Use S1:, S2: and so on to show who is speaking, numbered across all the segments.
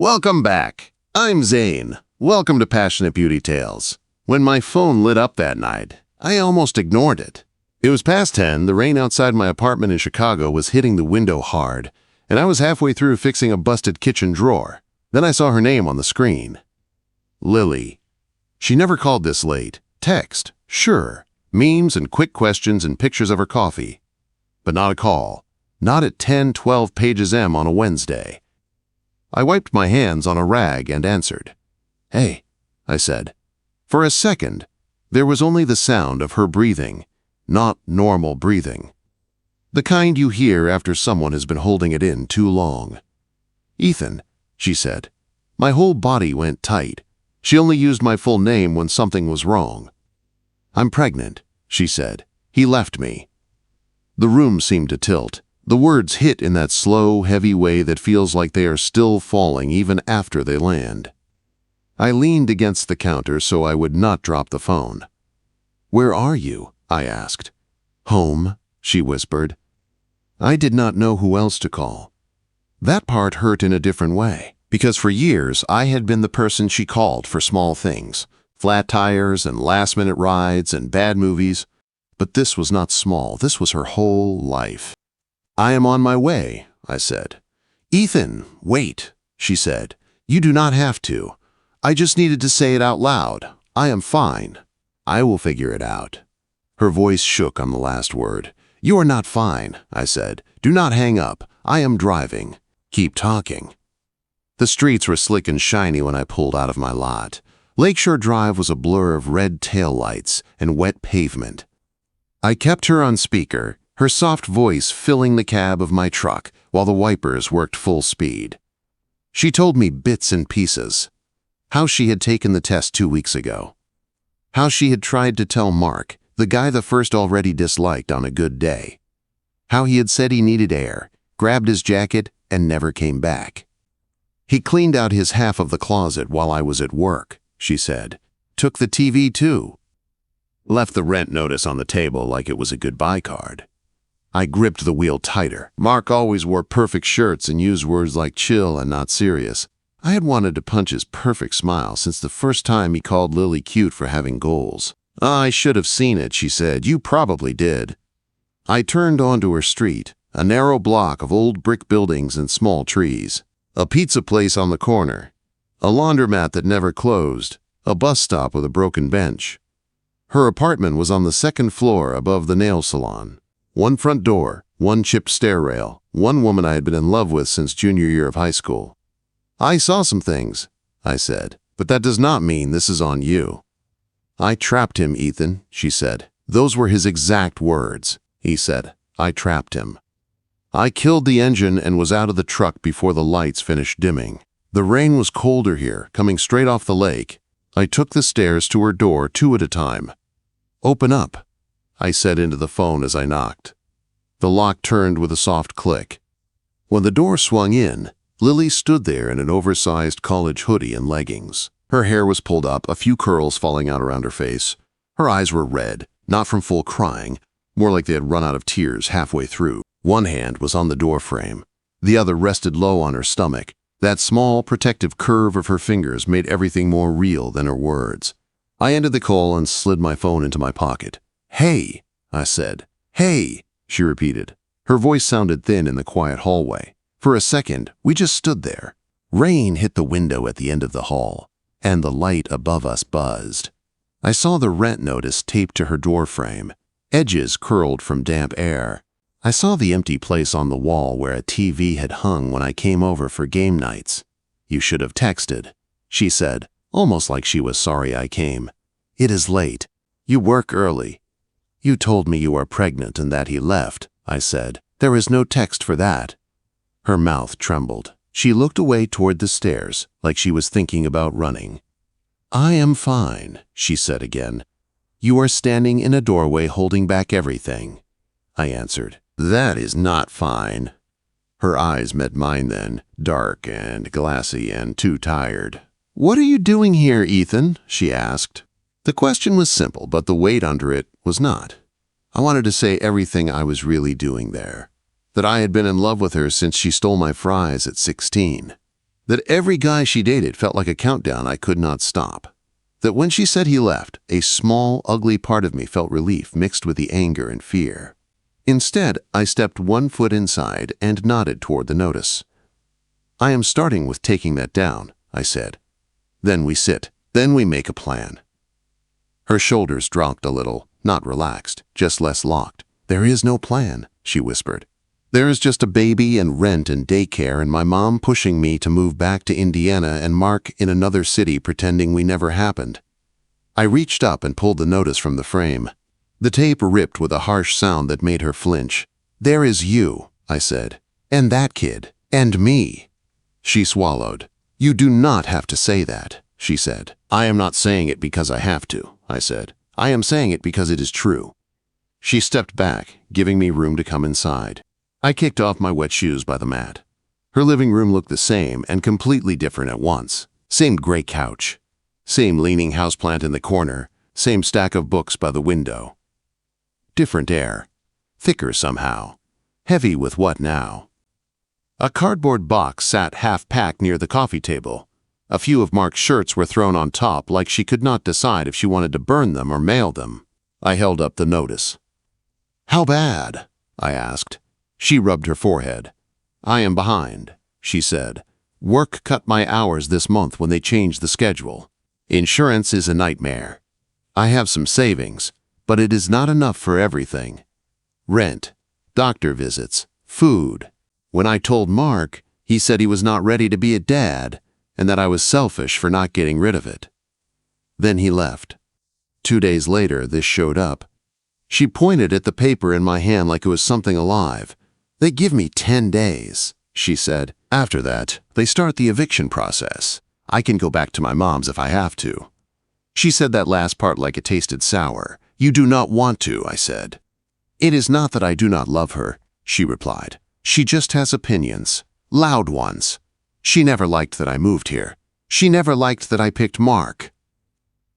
S1: Welcome back. I'm Zane. Welcome to Passionate Beauty Tales. When my phone lit up that night, I almost ignored it. It was past 10, the rain outside my apartment in Chicago was hitting the window hard, and I was halfway through fixing a busted kitchen drawer. Then I saw her name on the screen. Lily. She never called this late. Text, sure. Memes and quick questions and pictures of her coffee. But not a call. Not at 10:12 pages M on a Wednesday. I wiped my hands on a rag and answered. Hey, I said. For a second, there was only the sound of her breathing, not normal breathing. The kind you hear after someone has been holding it in too long. Ethan, she said. My whole body went tight. She only used my full name when something was wrong. I'm pregnant, she said. He left me. The room seemed to tilt. The words hit in that slow, heavy way that feels like they are still falling even after they land. I leaned against the counter so I would not drop the phone. Where are you? I asked. Home, she whispered. I did not know who else to call. That part hurt in a different way, because for years I had been the person she called for small things, flat tires and last-minute rides and bad movies. But this was not small, this was her whole life. I am on my way, I said. Ethan, wait, she said. You do not have to. I just needed to say it out loud. I am fine. I will figure it out. Her voice shook on the last word. You are not fine, I said. Do not hang up. I am driving. Keep talking. The streets were slick and shiny when I pulled out of my lot. Lakeshore Drive was a blur of red taillights and wet pavement. I kept her on speaker, her soft voice filling the cab of my truck while the wipers worked full speed. She told me bits and pieces. How she had taken the test 2 weeks ago. How she had tried to tell Mark, the guy the first already disliked on a good day. How he had said he needed air, grabbed his jacket, and never came back. He cleaned out his half of the closet while I was at work, she said. Took the TV too. Left the rent notice on the table like it was a goodbye card. I gripped the wheel tighter. Mark always wore perfect shirts and used words like chill and not serious. I had wanted to punch his perfect smile since the first time he called Lily cute for having goals. I should have seen it, she said. You probably did. I turned onto her street, a narrow block of old brick buildings and small trees. A pizza place on the corner. A laundromat that never closed. A bus stop with a broken bench. Her apartment was on the second floor above the nail salon. One front door, one chipped stair rail, one woman I had been in love with since junior year of high school. I saw some things, I said, but that does not mean this is on you. I trapped him, Ethan, she said. Those were his exact words. He said, I trapped him. I killed the engine and was out of the truck before the lights finished dimming. The rain was colder here, coming straight off the lake. I took the stairs to her door 2 at a time. Open up, I said into the phone as I knocked. The lock turned with a soft click. When the door swung in, Lily stood there in an oversized college hoodie and leggings. Her hair was pulled up, a few curls falling out around her face. Her eyes were red, not from full crying, more like they had run out of tears halfway through. One hand was on the door frame. The other rested low on her stomach. That small, protective curve of her fingers made everything more real than her words. I ended the call and slid my phone into my pocket. Hey, I said. Hey, she repeated. Her voice sounded thin in the quiet hallway. For a second, we just stood there. Rain hit the window at the end of the hall, and the light above us buzzed. I saw the rent notice taped to her door frame, edges curled from damp air. I saw the empty place on the wall where a TV had hung when I came over for game nights. You should have texted, she said, almost like she was sorry I came. It is late. You work early. You told me you are pregnant and that he left, I said. There is no text for that. Her mouth trembled. She looked away toward the stairs, like she was thinking about running. I am fine, she said again. You are standing in a doorway holding back everything. I answered. That is not fine. Her eyes met mine then, dark and glassy and too tired. What are you doing here, Ethan? She asked. The question was simple, but the weight under it was not. I wanted to say everything I was really doing there. That I had been in love with her since she stole my fries at 16. That every guy she dated felt like a countdown I could not stop. That when she said he left, a small, ugly part of me felt relief mixed with the anger and fear. Instead, I stepped 1 foot inside and nodded toward the notice. "I am starting with taking that down," I said. "Then we sit. Then we make a plan." Her shoulders dropped a little, not relaxed, just less locked. "There is no plan," she whispered. "There is just a baby and rent and daycare and my mom pushing me to move back to Indiana and Mark in another city pretending we never happened." I reached up and pulled the notice from the frame. The tape ripped with a harsh sound that made her flinch. "There is you," I said, "and that kid, and me." She swallowed. "You do not have to say that," she said. "I am not saying it because I have to," I said. "I am saying it because it is true." She stepped back, giving me room to come inside. I kicked off my wet shoes by the mat. Her living room looked the same and completely different at once. Same gray couch. Same leaning houseplant in the corner. Same stack of books by the window. Different air. Thicker somehow. Heavy with what now? A cardboard box sat half-packed near the coffee table. A few of Mark's shirts were thrown on top like she could not decide if she wanted to burn them or mail them. I held up the notice. "How bad?" I asked. She rubbed her forehead. "I am behind," she said. "Work cut my hours this month when they changed the schedule. Insurance is a nightmare. I have some savings, but it is not enough for everything. Rent, doctor visits, food. When I told Mark, he said he was not ready to be a dad and that I was selfish for not getting rid of it. Then he left. 2 days later, this showed up. She pointed at the paper in my hand like it was something alive. "They give me 10 days, she said. "After that, they start the eviction process. I can go back to my mom's if I have to." She said that last part like it tasted sour. "You do not want to," I said. "It is not that I do not love her," she replied. "She just has opinions. Loud ones. She never liked that I moved here. She never liked that I picked Mark.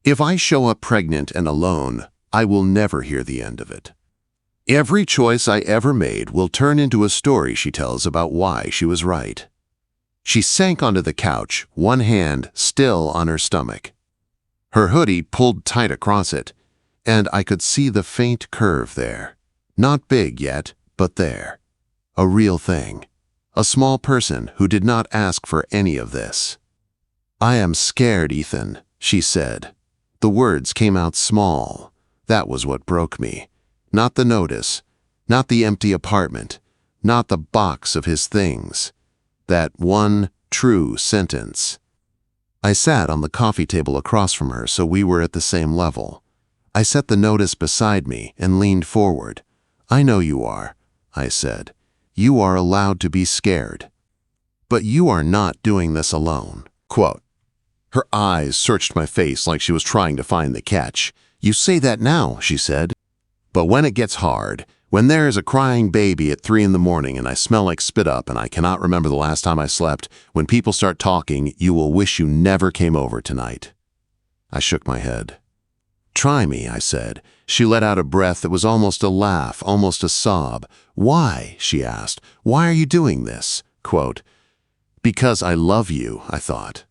S1: If I show up pregnant and alone, I will never hear the end of it. Every choice I ever made will turn into a story she tells about why she was right." She sank onto the couch, one hand still on her stomach. Her hoodie pulled tight across it, and I could see the faint curve there. Not big yet, but there. A real thing. A small person who did not ask for any of this. "I am scared, Ethan," she said. The words came out small. That was what broke me. Not the notice, not the empty apartment, not the box of his things. That one true sentence. I sat on the coffee table across from her so we were at the same level. I set the notice beside me and leaned forward. "I know you are," I said. "You are allowed to be scared. But you are not doing this alone." Quote. Her eyes searched my face like she was trying to find the catch. "You say that now," she said. "But when it gets hard, when there is a crying baby at 3 in the morning and I smell like spit up and I cannot remember the last time I slept, when people start talking, you will wish you never came over tonight." I shook my head. "Try me," I said. She let out a breath that was almost a laugh, almost a sob. "Why?" she asked. "Why are you doing this?" Quote, "Because I love you," I thought.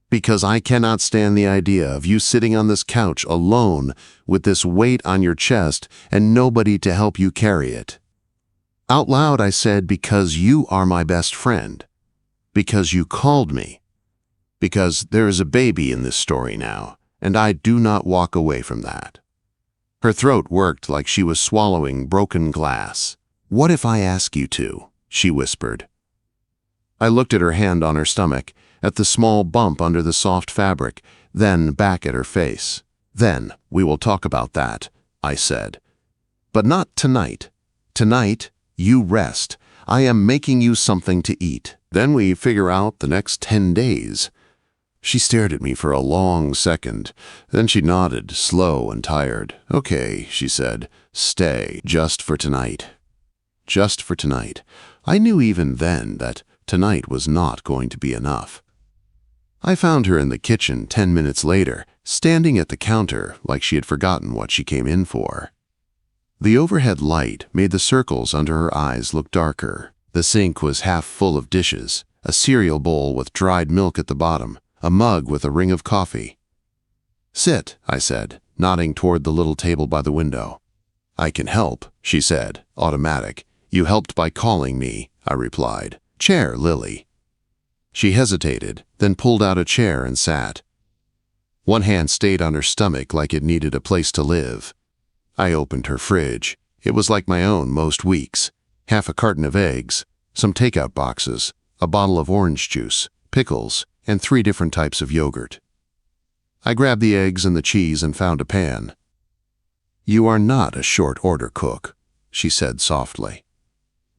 S1: "Because I cannot stand the idea of you sitting on this couch alone with this weight on your chest and nobody to help you carry it." Out loud I said, "Because you are my best friend. Because you called me. Because there is a baby in this story now, and I do not walk away from that." Her throat worked like she was swallowing broken glass. "What if I ask you to?" she whispered. I looked at her hand on her stomach, at the small bump under the soft fabric, then back at her face. "Then we will talk about that," I said. "But not tonight. Tonight, you rest. I am making you something to eat. Then we figure out the next 10 days. She stared at me for a long second. Then she nodded, slow and tired. "Okay," she said. "Stay, just for tonight." Just for tonight. I knew even then that tonight was not going to be enough. I found her in the kitchen 10 minutes later, standing at the counter like she had forgotten what she came in for. The overhead light made the circles under her eyes look darker. The sink was half full of dishes, a cereal bowl with dried milk at the bottom, a mug with a ring of coffee. "Sit," I said, nodding toward the little table by the window. "I can help," she said, automatic. "You helped by calling me," I replied. "Chair, Lily." She hesitated, then pulled out a chair and sat. One hand stayed on her stomach like it needed a place to live. I opened her fridge. It was like my own most weeks. Half a carton of eggs, some takeout boxes, a bottle of orange juice, pickles, and 3 different types of yogurt. I grabbed the eggs and the cheese and found a pan. "You are not a short-order cook," she said softly.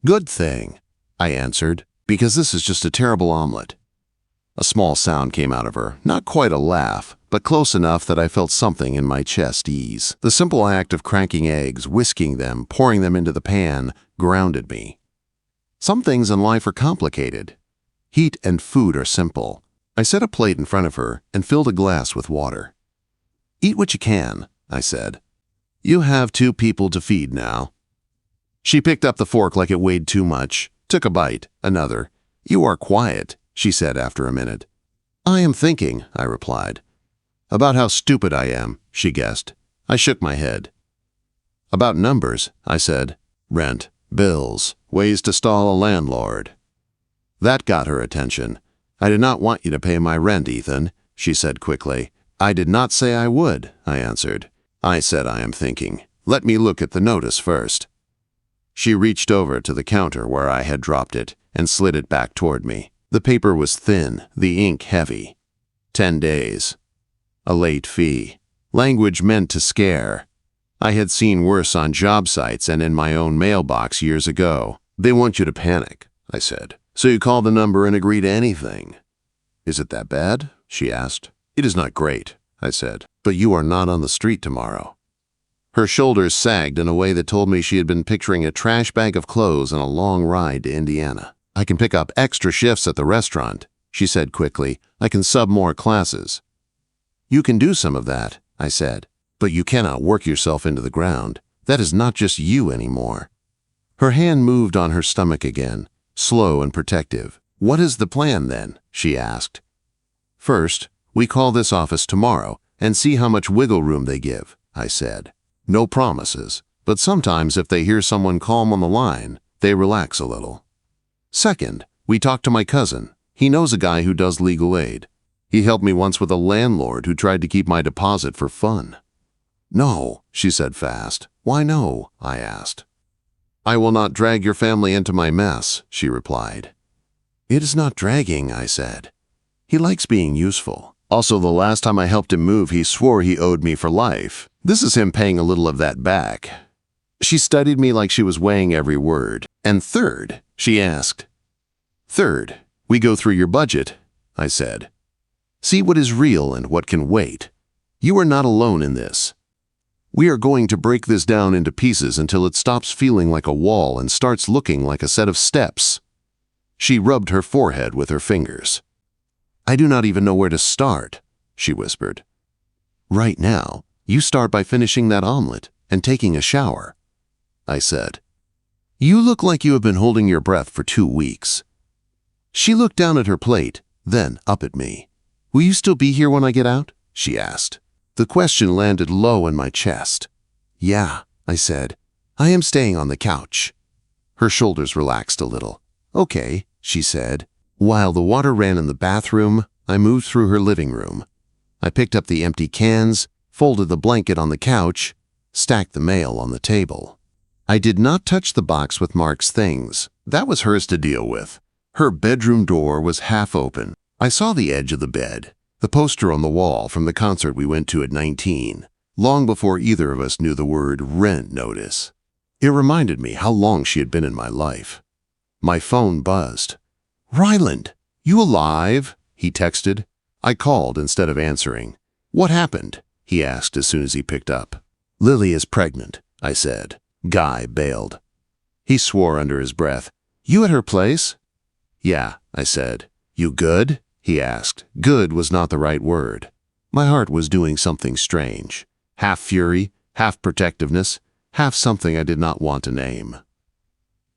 S1: "Good thing," I answered, "because this is just a terrible omelet." A small sound came out of her, not quite a laugh, but close enough that I felt something in my chest ease. The simple act of cracking eggs, whisking them, pouring them into the pan, grounded me. Some things in life are complicated. Heat and food are simple. I set a plate in front of her and filled a glass with water. "Eat what you can," I said. "You have 2 people to feed now." She picked up the fork like it weighed too much, took a bite, another. "You are quiet," she said after a minute. "I am thinking," I replied. "About how stupid I am," she guessed. I shook my head. "About numbers," I said. "Rent, bills, ways to stall a landlord." That got her attention. "I did not want you to pay my rent, Ethan," she said quickly. "I did not say I would," I answered. "I said I am thinking. Let me look at the notice first." She reached over to the counter where I had dropped it and slid it back toward me. The paper was thin, the ink heavy. 10 days. A late fee. Language meant to scare. I had seen worse on job sites and in my own mailbox years ago. "They want you to panic," I said. "So you call the number and agree to anything." "Is it that bad?" she asked. "It is not great," I said. "But you are not on the street tomorrow." Her shoulders sagged in a way that told me she had been picturing a trash bag of clothes and a long ride to Indiana. "I can pick up extra shifts at the restaurant," she said quickly. "I can sub more classes." "You can do some of that," I said. "But you cannot work yourself into the ground. That is not just you anymore." Her hand moved on her stomach again, slow and protective. "What is the plan then?" she asked. "First, we call this office tomorrow and see how much wiggle room they give," I said. "No promises, but sometimes if they hear someone calm on the line, they relax a little. Second, we talk to my cousin. He knows a guy who does legal aid. He helped me once with a landlord who tried to keep my deposit for fun." "No," she said fast. "Why no?" I asked. "I will not drag your family into my mess," she replied. "It is not dragging," I said. "He likes being useful. Also, the last time I helped him move, he swore he owed me for life. This is him paying a little of that back." She studied me like she was weighing every word. "And third," she asked. "Third, we go through your budget," I said. "See what is real and what can wait. You are not alone in this. We are going to break this down into pieces until it stops feeling like a wall and starts looking like a set of steps." She rubbed her forehead with her fingers. "I do not even know where to start," she whispered. "Right now, you start by finishing that omelet and taking a shower," I said. "You look like you have been holding your breath for 2 weeks." She looked down at her plate, then up at me. "Will you still be here when I get out?" she asked. The question landed low in my chest. "Yeah," I said. "I am staying on the couch." Her shoulders relaxed a little. "Okay," she said. While the water ran in the bathroom, I moved through her living room. I picked up the empty cans, folded the blanket on the couch, stacked the mail on the table. I did not touch the box with Mark's things. That was hers to deal with. Her bedroom door was half open. I saw the edge of the bed, the poster on the wall from the concert we went to at 19, long before either of us knew the word rent notice. It reminded me how long she had been in my life. My phone buzzed. "Ryland, you alive?" he texted. I called instead of answering. "What happened?" he asked as soon as he picked up. "Lily is pregnant," I said. Guy bailed. He swore under his breath. "You at her place?" "Yeah," I said. "You good?" he asked. Good was not the right word. My heart was doing something strange. Half fury, half protectiveness, half something I did not want to name.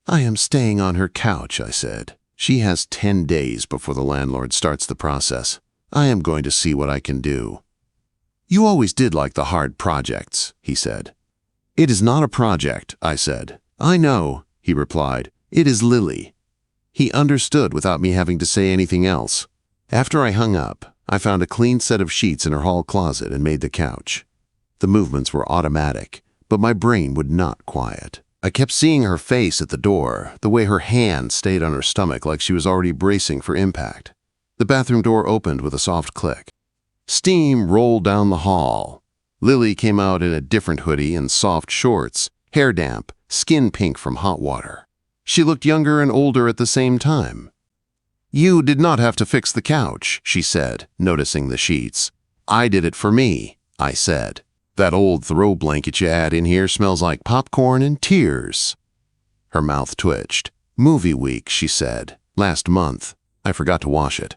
S1: "I am staying on her couch," I said. She has 10 days before the landlord starts the process. I am going to see what I can do. You always did like the hard projects, he said. It is not a project, I said. I know, he replied. It is Lily. He understood without me having to say anything else. After I hung up, I found a clean set of sheets in her hall closet and made the couch. The movements were automatic, but my brain would not quiet. I kept seeing her face at the door, the way her hand stayed on her stomach like she was already bracing for impact. The bathroom door opened with a soft click. Steam rolled down the hall. Lily came out in a different hoodie and soft shorts, hair damp, skin pink from hot water. She looked younger and older at the same time. You did not have to fix the couch, she said, noticing the sheets. I did it for me, I said. That old throw blanket you had in here smells like popcorn and tears. Her mouth twitched. Movie week, she said. Last month. I forgot to wash it.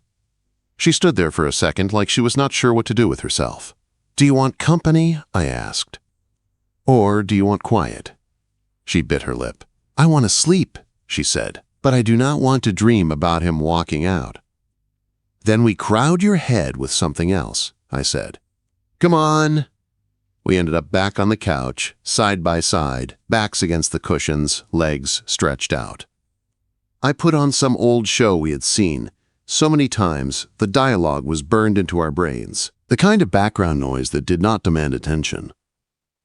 S1: She stood there for a second like she was not sure what to do with herself. Do you want company? I asked. Or do you want quiet? She bit her lip. I want to sleep, she said, but I do not want to dream about him walking out. Then we crowd your head with something else, I said. Come on. We ended up back on the couch, side by side, backs against the cushions, legs stretched out. I put on some old show we had seen. So many times, the dialogue was burned into our brains, the kind of background noise that did not demand attention.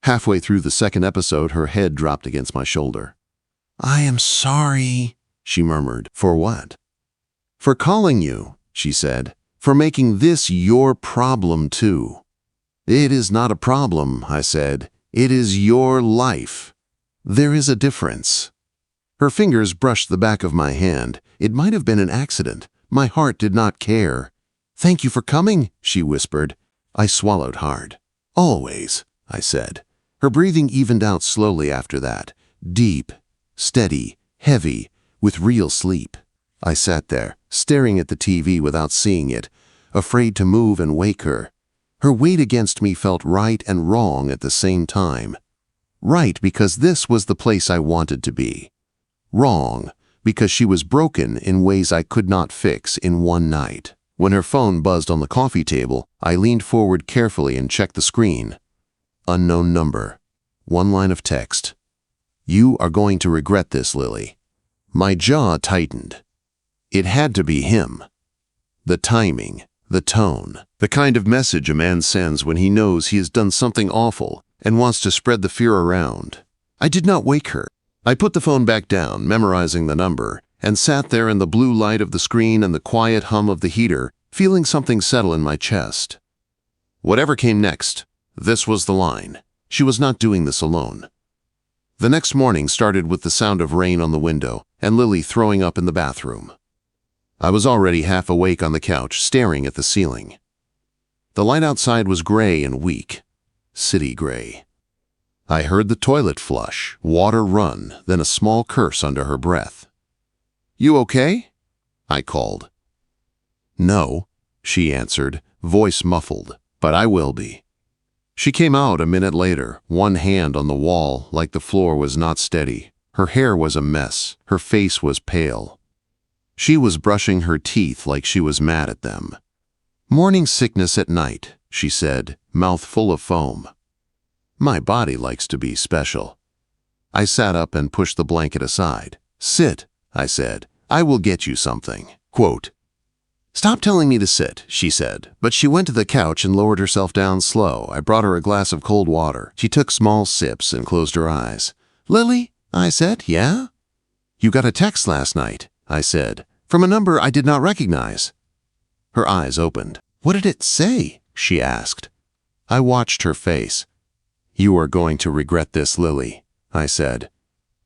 S1: Halfway through the second episode, her head dropped against my shoulder. I am sorry, she murmured. For what? For calling you, she said. For making this your problem too. It is not a problem, I said. It is your life. There is a difference. Her fingers brushed the back of my hand. It might have been an accident. My heart did not care. Thank you for coming, she whispered. I swallowed hard. Always, I said. Her breathing evened out slowly after that. Deep, steady, heavy, with real sleep. I sat there, staring at the TV without seeing it, afraid to move and wake her. Her weight against me felt right and wrong at the same time. Right because this was the place I wanted to be. Wrong because she was broken in ways I could not fix in one night. When her phone buzzed on the coffee table, I leaned forward carefully and checked the screen. Unknown number. One line of text. You are going to regret this, Lily. My jaw tightened. It had to be him. The timing, the tone, the kind of message a man sends when he knows he has done something awful and wants to spread the fear around. I did not wake her. I put the phone back down, memorizing the number, and sat there in the blue light of the screen and the quiet hum of the heater, feeling something settle in my chest. Whatever came next, this was the line. She was not doing this alone. The next morning started with the sound of rain on the window and Lily throwing up in the bathroom. I was already half awake on the couch, staring at the ceiling. The light outside was gray and weak, city gray. I heard the toilet flush, water run, then a small curse under her breath. You okay? I called. No, she answered, voice muffled, but I will be. She came out a minute later, one hand on the wall like the floor was not steady. Her hair was a mess, her face was pale. She was brushing her teeth like she was mad at them. Morning sickness at night, she said, mouth full of foam. My body likes to be special. I sat up and pushed the blanket aside. Sit, I said. I will get you something. Quote, Stop telling me to sit, she said, but she went to the couch and lowered herself down slow. I brought her a glass of cold water. She took small sips and closed her eyes. Lily, I said, yeah? You got a text last night, I said, from a number I did not recognize. Her eyes opened. What did it say? She asked. I watched her face. You are going to regret this, Lily, I said.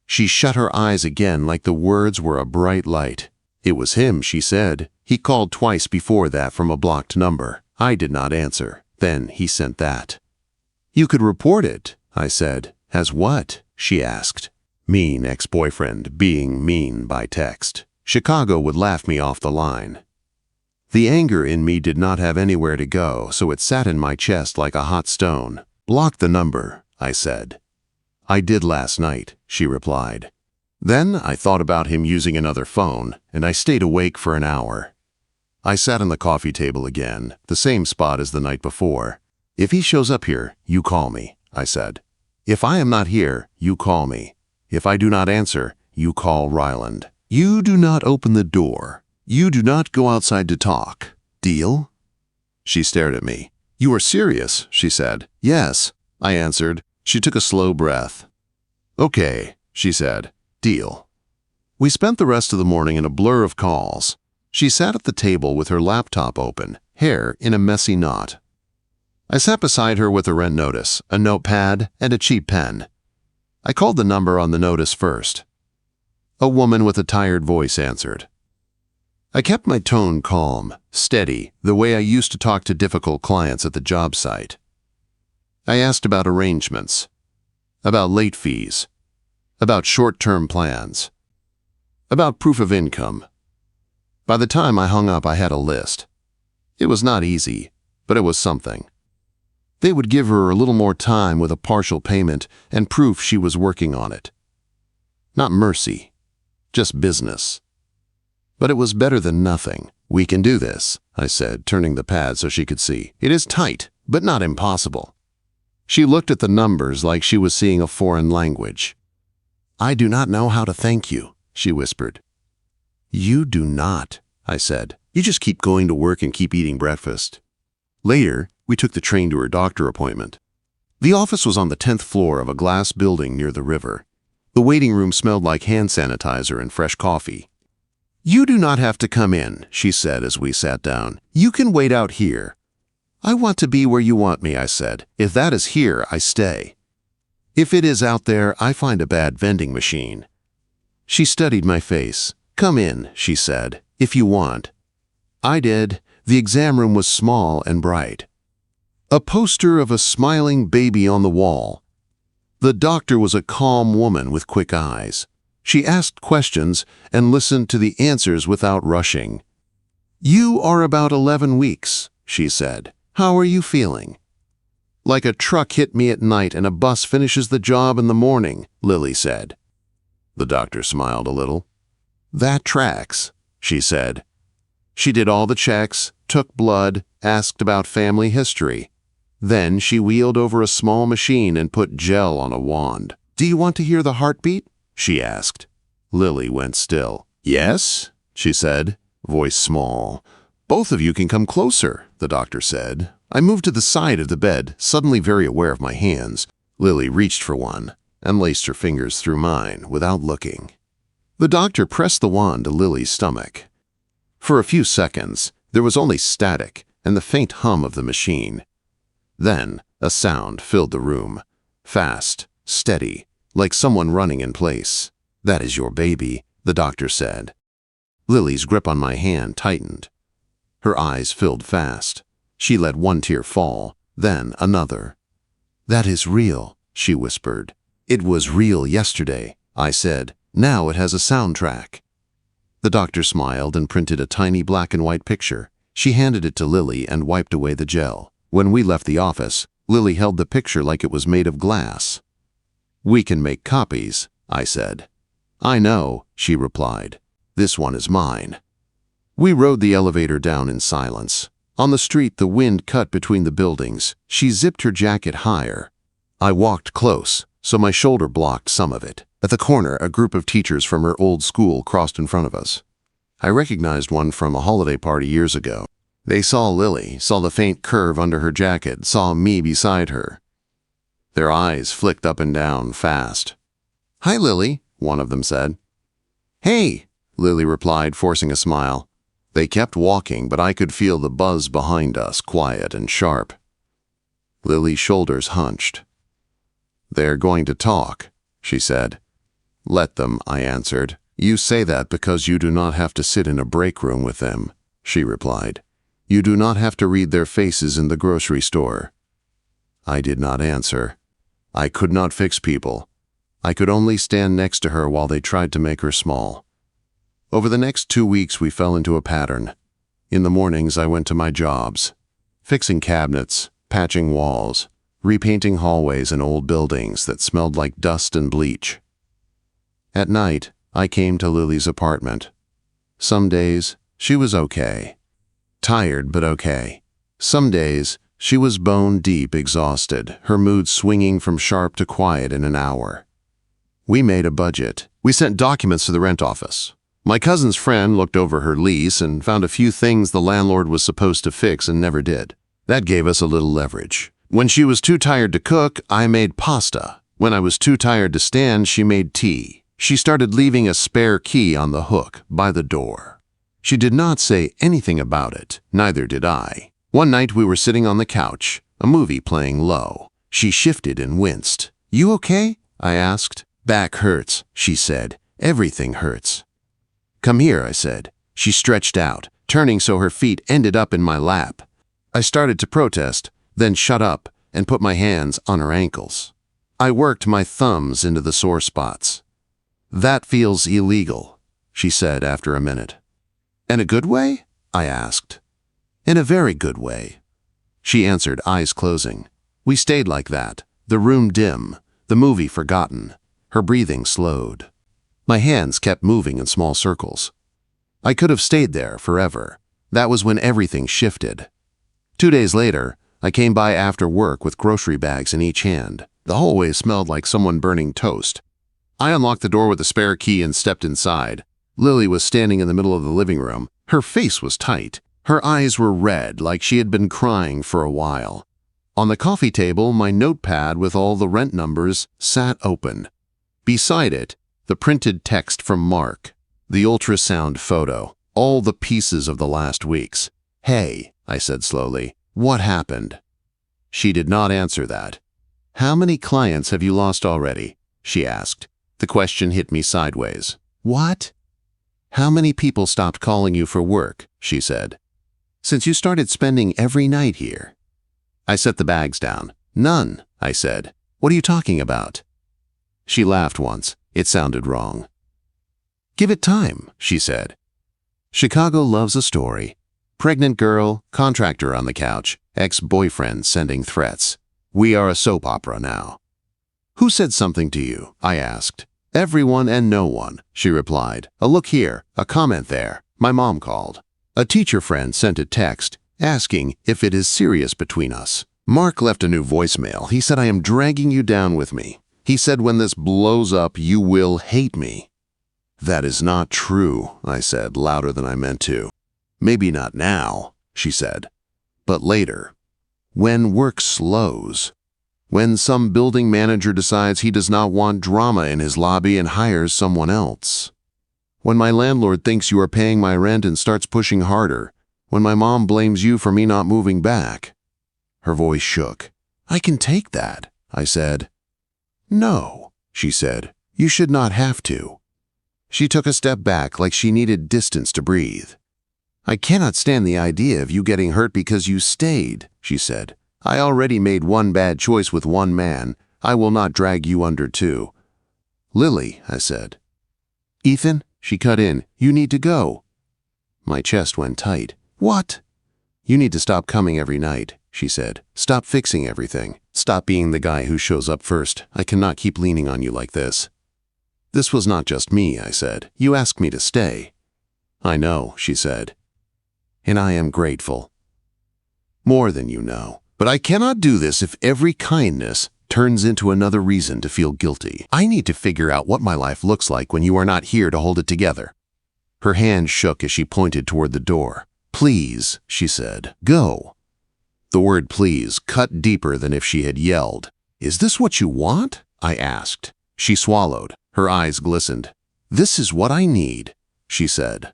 S1: She shut her eyes again like the words were a bright light. It was him, she said. He called twice before that from a blocked number. I did not answer. Then he sent that. You could report it, I said. As what? She asked. Mean ex-boyfriend being mean by text. Chicago would laugh me off the line. The anger in me did not have anywhere to go, so it sat in my chest like a hot stone. Block the number, I said. I did last night, she replied. Then I thought about him using another phone, and I stayed awake for an hour. I sat on the coffee table again, the same spot as the night before. "If he shows up here, you call me," I said. "If I am not here, you call me. If I do not answer, you call Ryland. You do not open the door. You do not go outside to talk. Deal?" She stared at me. "You are serious," she said. "Yes," I answered. She took a slow breath. "Okay," she said. "Deal." We spent the rest of the morning in a blur of calls. She sat at the table with her laptop open, hair in a messy knot. I sat beside her with a rent notice, a notepad, and a cheap pen. I called the number on the notice first. A woman with a tired voice answered. I kept my tone calm, steady, the way I used to talk to difficult clients at the job site. I asked about arrangements, about late fees, about short-term plans, about proof of income. By the time I hung up, I had a list. It was not easy, but it was something. They would give her a little more time with a partial payment and proof she was working on it. Not mercy, just business. But it was better than nothing. "We can do this," I said, turning the pad so she could see. "It is tight, but not impossible." She looked at the numbers like she was seeing a foreign language. "I do not know how to thank you," she whispered. "You do not," I said. "You just keep going to work and keep eating breakfast." Later, we took the train to her doctor appointment. The office was on the 10th floor of a glass building near the river. The waiting room smelled like hand sanitizer and fresh coffee. "You do not have to come in," she said as we sat down. "You can wait out here." "I want to be where you want me," I said. "If that is here, I stay. If it is out there, I find a bad vending machine." She studied my face. "Come in," she said, "if you want." I did. The exam room was small and bright. A poster of a smiling baby on the wall. The doctor was a calm woman with quick eyes. She asked questions and listened to the answers without rushing. "You are about 11 weeks," she said. "How are you feeling?" "Like a truck hit me at night and a bus finishes the job in the morning," Lily said. The doctor smiled a little. "That tracks," she said. She did all the checks, took blood, asked about family history. Then she wheeled over a small machine and put gel on a wand. "Do you want to hear the heartbeat?" she asked. Lily went still. "Yes," she said, voice small. "Both of you can come closer," the doctor said. I moved to the side of the bed, suddenly very aware of my hands. Lily reached for one and laced her fingers through mine without looking. The doctor pressed the wand to Lily's stomach. For a few seconds, there was only static and the faint hum of the machine. Then, a sound filled the room. Fast, steady, like someone running in place. "That is your baby," the doctor said. Lily's grip on my hand tightened. Her eyes filled fast. She let one tear fall, then another. "That is real," she whispered. "It was real yesterday," I said. "Now it has a soundtrack." The doctor smiled and printed a tiny black and white picture. She handed it to Lily and wiped away the gel. When we left the office, Lily held the picture like it was made of glass. "We can make copies," I said. "I know," she replied. "This one is mine." We rode the elevator down in silence. On the street, the wind cut between the buildings. She zipped her jacket higher. I walked close, so my shoulder blocked some of it. At the corner, a group of teachers from her old school crossed in front of us. I recognized one from a holiday party years ago. They saw Lily, saw the faint curve under her jacket, saw me beside her. Their eyes flicked up and down fast. "Hi, Lily," one of them said. "Hey," Lily replied, forcing a smile. They kept walking, but I could feel the buzz behind us, quiet and sharp. Lily's shoulders hunched. "They're going to talk," she said. "Let them," I answered. "You say that because you do not have to sit in a break room with them," she replied. "You do not have to read their faces in the grocery store." I did not answer. I could not fix people. I could only stand next to her while they tried to make her small. Over the next 2 weeks, we fell into a pattern. In the mornings, I went to my jobs, fixing cabinets, patching walls, repainting hallways in old buildings that smelled like dust and bleach. At night, I came to Lily's apartment. Some days, she was okay. Tired, but okay. Some days, she was bone-deep exhausted, her mood swinging from sharp to quiet in an hour. We made a budget. We sent documents to the rent office. My cousin's friend looked over her lease and found a few things the landlord was supposed to fix and never did. That gave us a little leverage. When she was too tired to cook, I made pasta. When I was too tired to stand, she made tea. She started leaving a spare key on the hook by the door. She did not say anything about it, neither did I. One night we were sitting on the couch, a movie playing low. She shifted and winced. "You okay?" I asked. "Back hurts," she said. "Everything hurts." "Come here," I said. She stretched out, turning so her feet ended up in my lap. I started to protest, then shut up and put my hands on her ankles. I worked my thumbs into the sore spots. "That feels illegal," she said after a minute. "In a good way?" I asked. "In a very good way," she answered, eyes closing. We stayed like that, the room dim, the movie forgotten. Her breathing slowed. My hands kept moving in small circles. I could have stayed there forever. That was when everything shifted. 2 days later, I came by after work with grocery bags in each hand. The hallway smelled like someone burning toast. I unlocked the door with a spare key and stepped inside. Lily was standing in the middle of the living room. Her face was tight. Her eyes were red, like she had been crying for a while. On the coffee table, my notepad with all the rent numbers sat open. Beside it, the printed text from Mark, the ultrasound photo, all the pieces of the last weeks. "Hey," I said slowly, "what happened?" She did not answer that. "How many clients have you lost already?" she asked. The question hit me sideways. "What?" "How many people stopped calling you for work?" she said. "Since you started spending every night here." I set the bags down. "None," I said. "What are you talking about?" She laughed once. It sounded wrong. "Give it time," she said. "Chicago loves a story. Pregnant girl, contractor on the couch, ex-boyfriend sending threats. We are a soap opera now." "Who said something to you?" I asked. "Everyone and no one," she replied. "A look here, a comment there. My mom called. A teacher friend sent a text asking if it is serious between us. Mark left a new voicemail. He said, 'I am dragging you down with me.' He said, 'When this blows up, you will hate me.'" "That is not true," I said, louder than I meant to. "Maybe not now," she said, "but later. When work slows. When some building manager decides he does not want drama in his lobby and hires someone else. When my landlord thinks you are paying my rent and starts pushing harder. When my mom blames you for me not moving back." Her voice shook. "I can take that," I said. "No," she said. "You should not have to." She took a step back like she needed distance to breathe. "I cannot stand the idea of you getting hurt because you stayed," she said. "I already made one bad choice with one man. I will not drag you under two." "Lily," I said. "Ethan," she cut in, "you need to go." My chest went tight. "What?" "You need to stop coming every night," she said. "Stop fixing everything. Stop being the guy who shows up first. I cannot keep leaning on you like this." "This was not just me," I said. "You asked me to stay." "I know," she said. "And I am grateful. More than you know. But I cannot do this if every kindness turns into another reason to feel guilty. I need to figure out what my life looks like when you are not here to hold it together." Her hand shook as she pointed toward the door. "Please," she said, "go." The word please cut deeper than if she had yelled. "Is this what you want?" I asked. She swallowed. Her eyes glistened. "This is what I need," she said.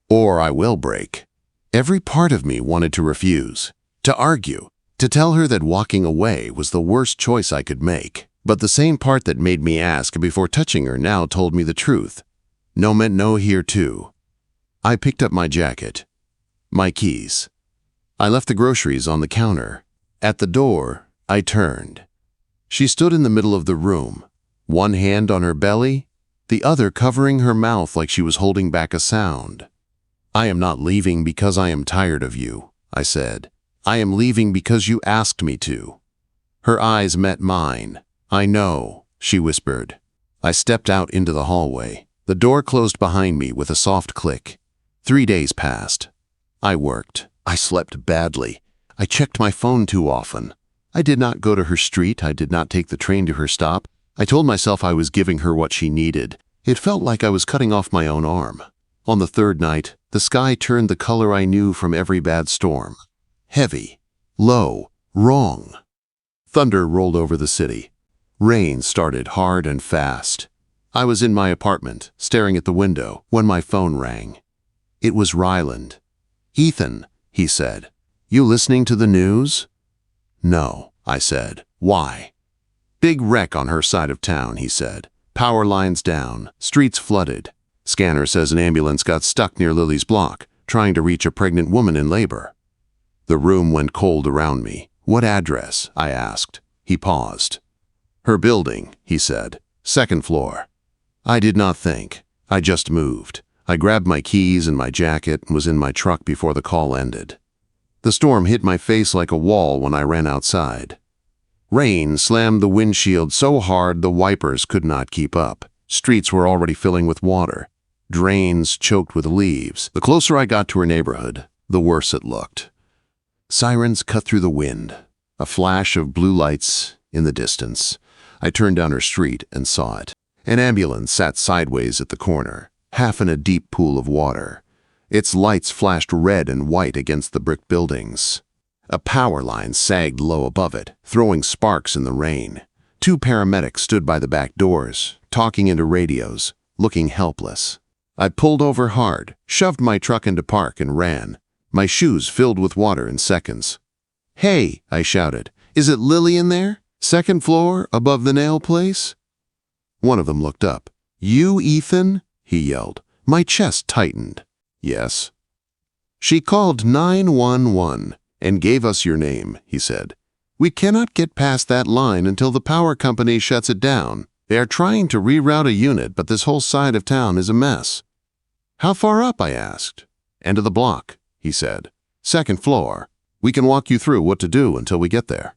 S1: "Or I will break." Every part of me wanted to refuse, to argue, to tell her that walking away was the worst choice I could make. But the same part that made me ask before touching her now told me the truth. No meant no here too. I picked up my jacket, my keys. I left the groceries on the counter. At the door, I turned. She stood in the middle of the room, one hand on her belly, the other covering her mouth like she was holding back a sound. "I am not leaving because I am tired of you," I said. "I am leaving because you asked me to." Her eyes met mine. "I know," she whispered. I stepped out into the hallway. The door closed behind me with a soft click. 3 days passed. I worked. I slept badly. I checked my phone too often. I did not go to her street. I did not take the train to her stop. I told myself I was giving her what she needed. It felt like I was cutting off my own arm. On the third night, the sky turned the color I knew from every bad storm. Heavy, low, wrong. Thunder rolled over the city. Rain started hard and fast. I was in my apartment, staring at the window, when my phone rang. It was Ryland. "Ethan," he said, "you listening to the news?" "No," I said. "Why?" "Big wreck on her side of town," he said. "Power lines down, streets flooded. Scanner says an ambulance got stuck near Lily's block, trying to reach a pregnant woman in labor." The room went cold around me. "What address?" I asked. He paused. "Her building," he said. "Second floor." I did not think. I just moved. I grabbed my keys and my jacket and was in my truck before the call ended. The storm hit my face like a wall when I ran outside. Rain slammed the windshield so hard the wipers could not keep up. Streets were already filling with water. Drains choked with leaves. The closer I got to her neighborhood, the worse it looked. Sirens cut through the wind. A flash of blue lights in the distance. I turned down her street and saw it. An ambulance sat sideways at the corner, half in a deep pool of water. Its lights flashed red and white against the brick buildings. A power line sagged low above it, throwing sparks in the rain. 2 paramedics stood by the back doors, talking into radios, looking helpless. I pulled over hard, shoved my truck into park and ran. My shoes filled with water in seconds. "Hey," I shouted, "is it Lily in there? Second floor, above the nail place?" One of them looked up. "You, Ethan?" he yelled. My chest tightened. "Yes." "She called 911 and gave us your name," he said. "We cannot get past that line until the power company shuts it down. They are trying to reroute a unit, but this whole side of town is a mess." "How far up?" I asked. "End of the block," he said. "Second floor. We can walk you through what to do until we get there."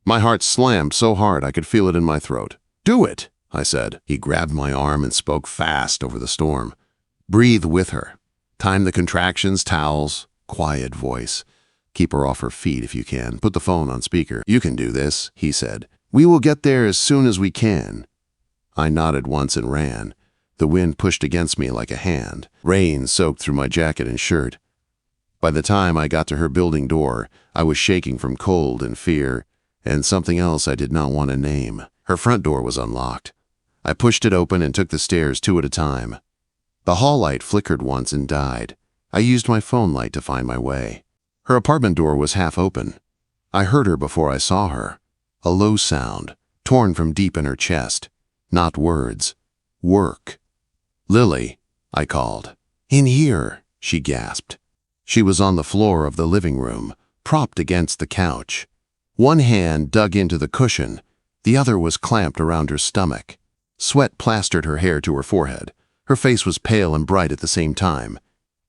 S1: My heart slammed so hard I could feel it in my throat. "Do it," I said. He grabbed my arm and spoke fast over the storm. "Breathe with her. Time the contractions, towels, quiet voice. Keep her off her feet if you can. Put the phone on speaker. You can do this," he said. "We will get there as soon as we can." I nodded once and ran. The wind pushed against me like a hand. Rain soaked through my jacket and shirt. By the time I got to her building door, I was shaking from cold and fear, and something else I did not want to name. Her front door was unlocked. I pushed it open and took the stairs 2 at a time. The hall light flickered once and died. I used my phone light to find my way. Her apartment door was half open. I heard her before I saw her. A low sound, torn from deep in her chest. Not words. Work. "Lily," I called. "In here," she gasped. She was on the floor of the living room, propped against the couch. One hand dug into the cushion. The other was clamped around her stomach. Sweat plastered her hair to her forehead. Her face was pale and bright at the same time.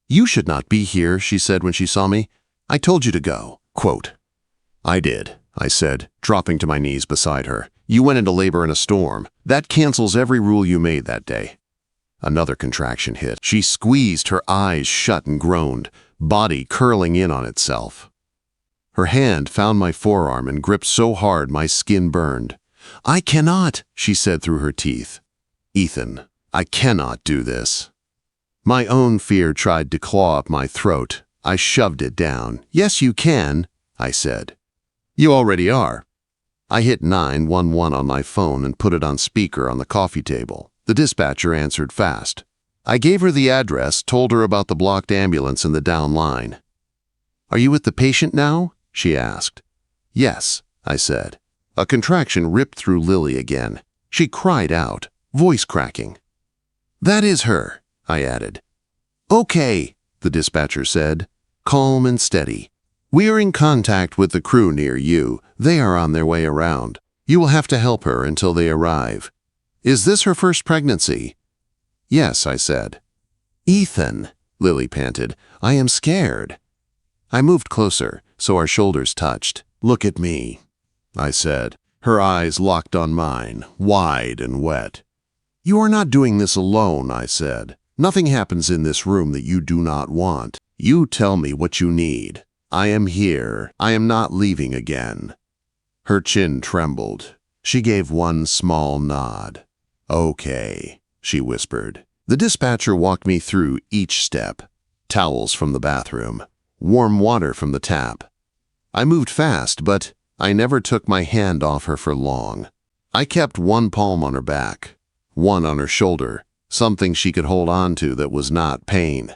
S1: "You should not be here," she said when she saw me. "I told you to go." Quote. "I did," I said, dropping to my knees beside her. "You went into labor in a storm. That cancels every rule you made that day." Another contraction hit. She squeezed her eyes shut and groaned, body curling in on itself. Her hand found my forearm and gripped so hard my skin burned. "I cannot," she said through her teeth. "Ethan, I cannot do this." My own fear tried to claw up my throat. I shoved it down. "Yes, you can," I said. "You already are." I hit 911 on my phone and put it on speaker on the coffee table. The dispatcher answered fast. I gave her the address, told her about the blocked ambulance and the down line. "Are you with the patient now?" she asked. "Yes," I said. A contraction ripped through Lily again. She cried out, voice cracking. "That is her," I added. "Okay," the dispatcher said, calm and steady. "We are in contact with the crew near you. They are on their way around. You will have to help her until they arrive." "Is this her first pregnancy?" "Yes," I said. "Ethan," Lily panted, "I am scared." I moved closer, so our shoulders touched. "Look at me," I said. Her eyes locked on mine, wide and wet. "You are not doing this alone," I said. "Nothing happens in this room that you do not want. You tell me what you need. I am here. I am not leaving again." Her chin trembled. She gave one small nod. "Okay," she whispered. The dispatcher walked me through each step. Towels from the bathroom. Warm water from the tap. I moved fast, but I never took my hand off her for long. I kept one palm on her back, one on her shoulder, something she could hold on to that was not pain.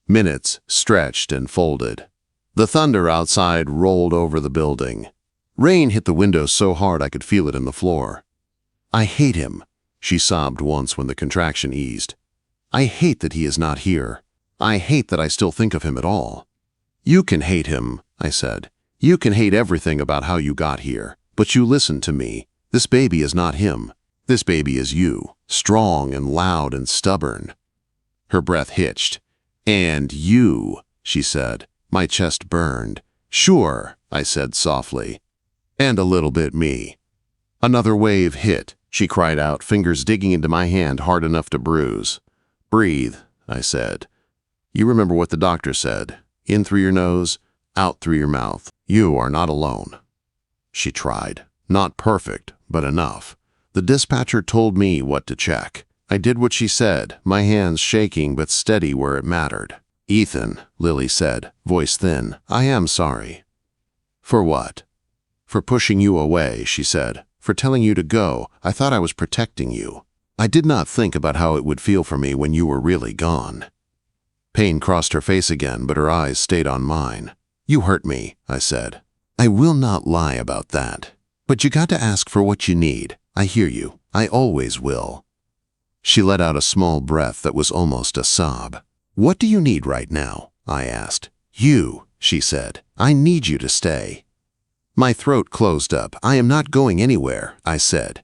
S1: Minutes stretched and folded. The thunder outside rolled over the building. Rain hit the window so hard I could feel it in the floor. "I hate him," she sobbed once when the contraction eased. "I hate that he is not here. I hate that I still think of him at all." "You can hate him," I said. "You can hate everything about how you got here. But you listen to me. This baby is not him. This baby is you, strong and loud and stubborn." Her breath hitched. "And you," she said. My chest burned. "Sure," I said softly. "And a little bit me." Another wave hit. She cried out, fingers digging into my hand hard enough to bruise. "Breathe," I said. "You remember what the doctor said. In through your nose, out through your mouth. You are not alone." She tried. Not perfect, but enough. The dispatcher told me what to check. I did what she said, my hands shaking but steady where it mattered. "Ethan," Lily said, voice thin, "I am sorry." "For what?" "For pushing you away," she said. "For telling you to go. I thought I was protecting you. I did not think about how it would feel for me when you were really gone." Pain crossed her face again, but her eyes stayed on mine. "You hurt me," I said. "I will not lie about that. But you got to ask for what you need. I hear you. I always will." She let out a small breath that was almost a sob. "What do you need right now?" I asked. "You," she said. "I need you to stay." My throat closed up. "I am not going anywhere," I said.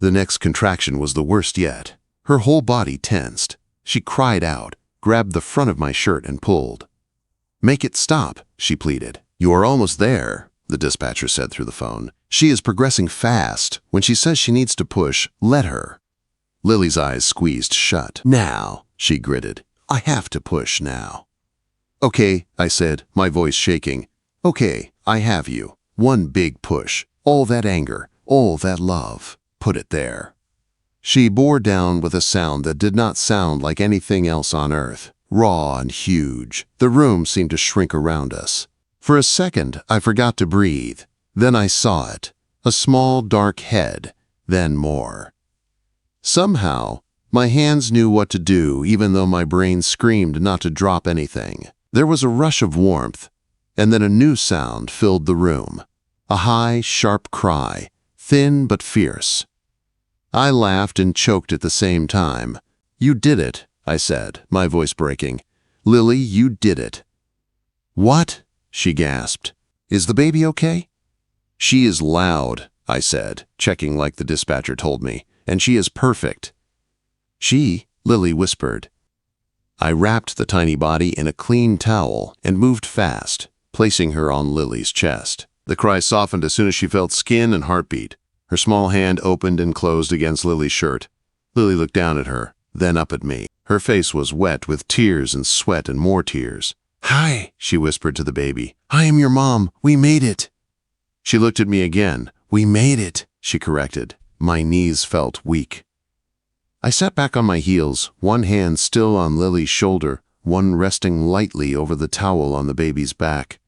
S1: The next contraction was the worst yet. Her whole body tensed. She cried out, grabbed the front of my shirt and pulled. "Make it stop," she pleaded. "You are almost there," the dispatcher said through the phone. "She is progressing fast. When she says she needs to push, let her." Lily's eyes squeezed shut. "Now," she gritted. "I have to push now." "Okay," I said, my voice shaking. "Okay, I have you. One big push. All that anger, all that love. Put it there." She bore down with a sound that did not sound like anything else on earth. Raw and huge. The room seemed to shrink around us. For a second, I forgot to breathe. Then I saw it. A small, dark head. Then more. Somehow, my hands knew what to do, even though my brain screamed not to drop anything. There was a rush of warmth, and then a new sound filled the room. A high, sharp cry, thin but fierce. I laughed and choked at the same time. "You did it," I said, my voice breaking. "Lily, you did it." "What?" she gasped. "Is the baby okay?" "She is loud," I said, checking like the dispatcher told me, "and she is perfect." "She?" Lily whispered. I wrapped the tiny body in a clean towel and moved fast, placing her on Lily's chest. The cry softened as soon as she felt skin and heartbeat. Her small hand opened and closed against Lily's shirt. Lily looked down at her, then up at me. Her face was wet with tears and sweat and more tears. "Hi," she whispered to the baby. "I am your mom. We made it." She looked at me again. "We made it," she corrected. My knees felt weak. I sat back on my heels, one hand still on Lily's shoulder, one resting lightly over the towel on the baby's back.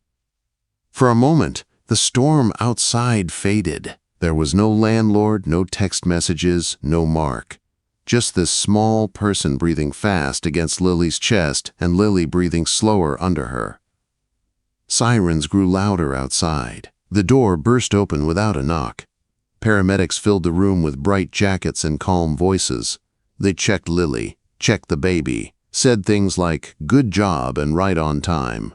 S1: For a moment, the storm outside faded. There was no landlord, no text messages, no Mark. Just this small person breathing fast against Lily's chest and Lily breathing slower under her. Sirens grew louder outside. The door burst open without a knock. Paramedics filled the room with bright jackets and calm voices. They checked Lily, checked the baby, said things like, "Good job and right on time."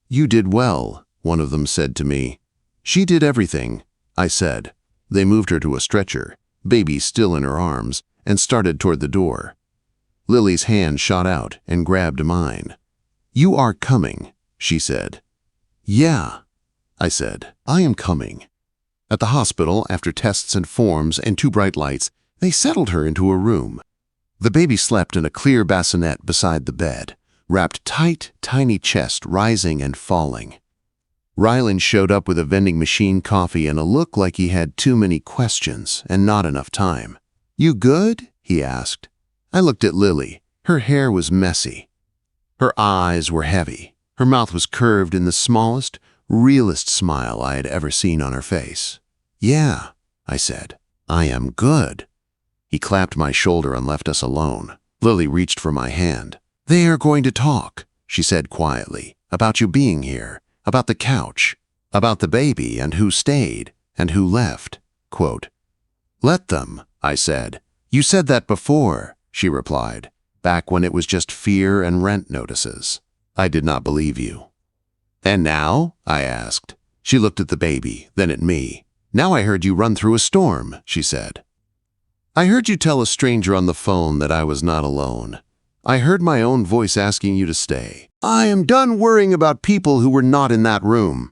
S1: "You did well," one of them said to me. "She did everything," I said. They moved her to a stretcher, baby still in her arms, and started toward the door. Lily's hand shot out and grabbed mine. "You are coming," she said. "Yeah," I said. "I am coming." At the hospital, after tests and forms and 2 bright lights, They settled her into a room. The baby slept in a clear bassinet beside the bed, wrapped tight, tiny chest rising and falling. Rylan showed up with a vending machine coffee and a look like he had too many questions and not enough time. "You good?" he asked. I looked at Lily. Her hair was messy. Her eyes were heavy. Her mouth was curved in the smallest, realest smile I had ever seen on her face. "Yeah," I said. "I am good." He clapped my shoulder and left us alone. Lily reached for my hand. "They are going to talk," she said quietly, "about you being here, about the couch, about the baby and who stayed and who left." Quote, "Let them," I said. "You said that before," she replied, "back when it was just fear and rent notices." I did not believe you. "And now?" I asked. She looked at the baby, then at me. "Now I heard you run through a storm," she said. "I heard you tell a stranger on the phone that I was not alone. I heard my own voice asking you to stay. I am done worrying about people who were not in that room."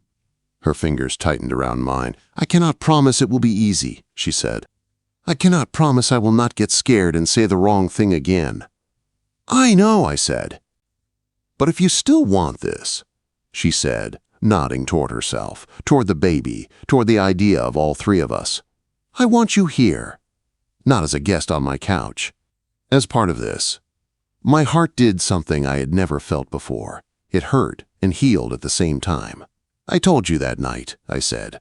S1: Her fingers tightened around mine. "I cannot promise it will be easy," she said. "I cannot promise I will not get scared and say the wrong thing again." "I know," I said. "But if you still want this," she said, nodding toward herself, toward the baby, toward the idea of all three of us, "I want you here. Not as a guest on my couch. As part of this." My heart did something I had never felt before. It hurt and healed at the same time. "I told you that night," I said.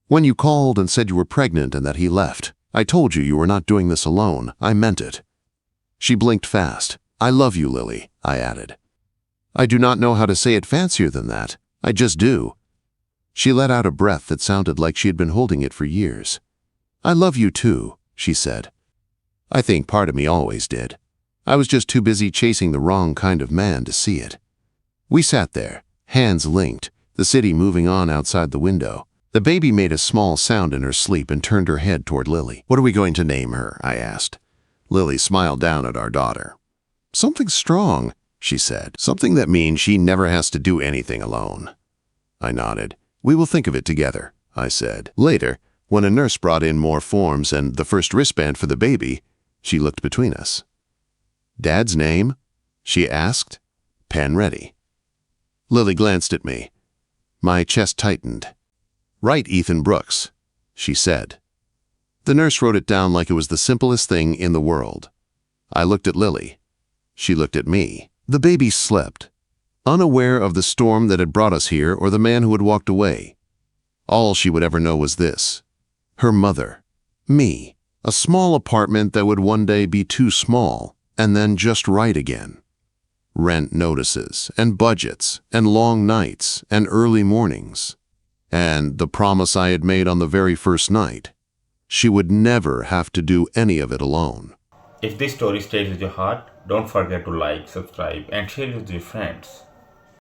S1: "When you called and said you were pregnant and that he left, I told you you were not doing this alone. I meant it." She blinked fast. "I love you, Lily," I added. "I do not know how to say it fancier than that. I just do." She let out a breath that sounded like she had been holding it for years. "I love you too," she said. I think part of me always did. I was just too busy chasing the wrong kind of man to see it. We sat there, hands linked, the city moving on outside the window. The baby made a small sound in her sleep and turned her head toward Lily. "What are we going to name her?" I asked. Lily smiled down at our daughter. "Something strong," she said. "Something that means she never has to do anything alone." I nodded. "We will think of it together," I said. Later, when a nurse brought in more forms and the first wristband for the baby, she looked between us. "Dad's name?" she asked. Pen ready. Lily glanced at me. My chest tightened. "Write Ethan Brooks," she said. The nurse wrote it down like it was the simplest thing in the world. I looked at Lily. She looked at me. The baby slept, unaware of the storm that had brought us here or the man who had walked away. All she would ever know was this: her mother, me, a small apartment that would one day be too small and then just right again. Rent notices and budgets and long nights and early mornings. And the promise I had made on the very first night. She would never have to do any of it alone.
S2: If this story stays with your heart, don't forget to like, subscribe, and share it with your friends.